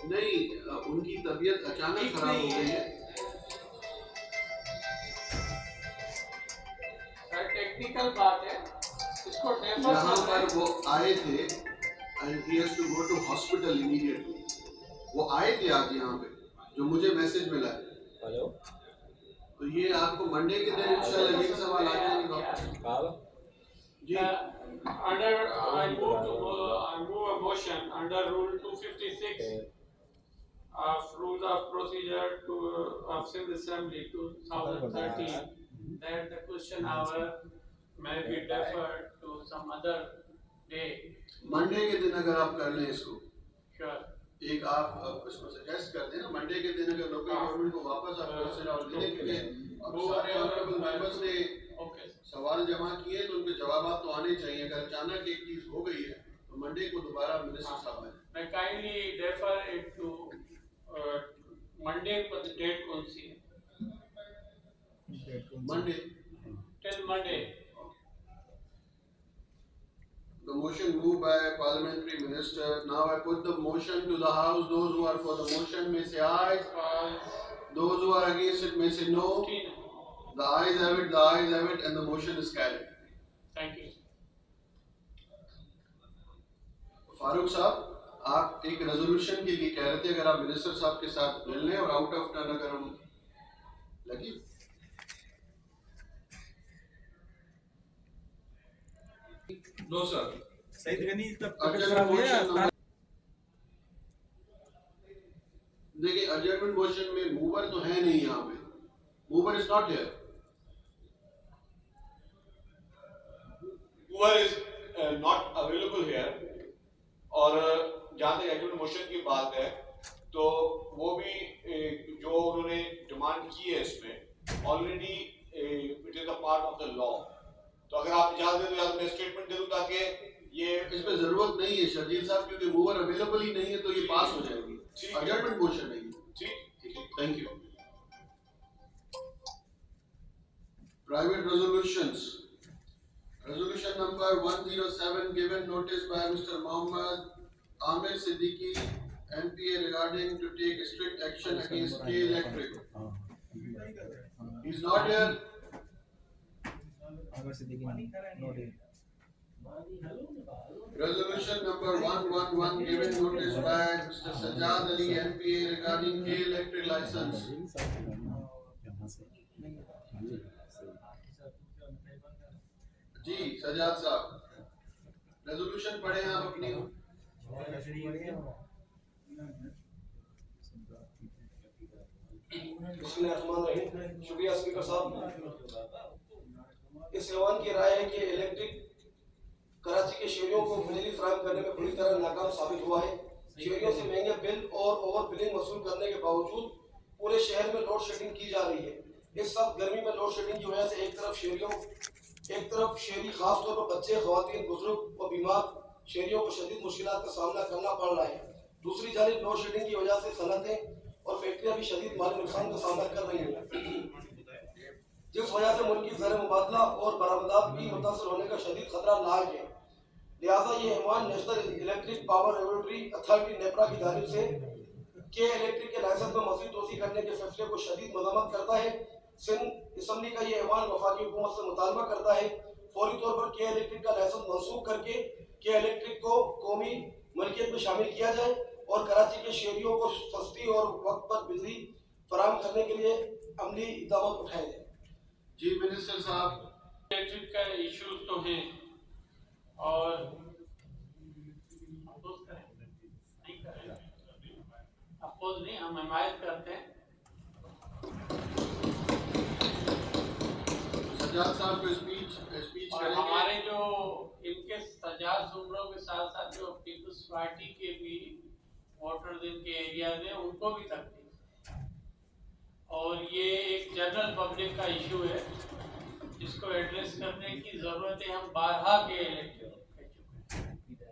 नहीं, उनकी तबीयत अचानक खराब हो गई है। टेक्निकल बात है, इसको यहाँ पर वो आए थे and he has to go to hospital immediately. वो आए थे आज यहाँ पे, जो मुझे मैसेज मिला है। हेलो, तो ये आपको मंडे के दिन इंशाल्लाह ये सवाल आ जाएंगे वापस। जी, under I move a motion under Rule 256 of Rules of Procedure to of Sindh Assembly 2013 that the question hour may be deferred to some other day. Monday के दिन अगर आप कर लें इसको, Sure. एक आप इसको सजेस्ट कर दें ना, मंडे के दिन अगर लोकल गवर्नमेंट को वापस आप क्वेश्चन आवर दे दें, क्योंकि अब सारे ऑनरेबल मेंबर्स ने सवाल जमा किए तो उनके जवाब तो आने चाहिए। अगर अचानक एक चीज हो गई है तो मंडे को दोबारा मिनिस्टर साहब आए। मैं kindly defer it to Monday पर डेट कौन सी है? Monday, till Monday. The motion moved by parliamentary minister. Now I put the motion to the house. Those who are for the motion may say aye. Those who are against it may say no. The ayes have it, the ayes have it, and the motion is carried. Thank you. Farooq साहब, आप एक resolution के लिए कह रहे थे, अगर आप मिनिस्टर साहब के साथ मिल लें और आउट ऑफ टर्न अगर हम लगी। नो सर, सही गनी तब देखिए, एडजर्नमेंट मोशन में मूवर तो है नहीं यहाँ पे, mover is not here. Mover is not available here. और जहाँ तक एडजर्नमेंट मोशन की बात है तो वो भी जो उन्होंने डिमांड की है इसमें already it is a part of the law. तो अगर आप इजाजत दें तो या मैं स्टेटमेंट दे दूं ताकि ये इसमें जरूरत नहीं है शर्जील साहब, क्योंकि मूवर अवेलेबल ही नहीं है तो ये पास हो जाएगी। एडजर्नमेंट मोशन नहीं है। ठीक, thank you. Private resolutions. Resolution number 107 given notice by Mr. Mohammad Amir Siddiqui, MPA, regarding to take strict action against K Electric. He's not here. Amir Siddiqui not here. Resolution number 111 given notice by Mr. Sajjad Ali, MPA, regarding K Electric license. जी सजाद साहब, resolution पढ़े आप अपनी। शुक्रिया speaker साहब। इस ऐवान की राय है कि इलेक्ट्रिक कराची के शहरियों को बिजली फराहम करने में बुरी तरह नाकाम साबित हुआ है। शहरियों से महंगे बिल और ओवर बिलिंग वसूल करने के बावजूद पूरे शहर में लोड शेडिंग की जा रही है। इस सख्त गर्मी में लोड शेडिंग की वजह से एक तरफ शहरी खासतौर पर बच्चे, खवातीन, बुजुर्ग और बीमार शहरियों को शदीद मुश्किलात का सामना करना पड़ रहा है। दूसरी जानिब लोड शेडिंग की वजह से सनतें और फैक्ट्रियां भी शदीद माली नुकसान का सामना कर रही हैं, जिस वजह से मुल्क की ज़र मुबादला और बरामदात भी मुतासर होने का शदीद खतरा लाक है। लिहाजा ये ऐवान national electric power regulatory authority NEPRA की जानिब से के इलेक्ट्रिक के लाइसेंस में मज़ीद तोसी करने के फैसले को शदीद मज़म्मत करता है। सिंध असम्बली का ये ऐवान वफाकी हुकूमत से मुतालबा करता है फौरी तौर पर के इलेक्ट्रिक का लाइसेंस मनसूख करके के इलेक्ट्रिक को कौमी मलकियत में शामिल किया जाए और कराची के शहरियों को सस्ती और वक्त पर बिजली फराहम करने के लिए अमली इक़दाम उठाए जाए। जी मिनिस्टर साहब, इलेक्ट्रिक का इश्यूज तो हैं और अपोज नहीं, हम हिमायत करते हैं। सजाद साहब को स्पीच करेंगे। हमारे जो इनके सजाद जुमरों के साथ साथ जो पीपल्स पार्टी के भी वोटर्स इनके एरियाज हैं उनको भी तकलीफ, और ये एक जनरल पब्लिक का इशू है जिसको एड्रेस करने की ज़रूरत है। हम बारहा के इलेक्ट्रिक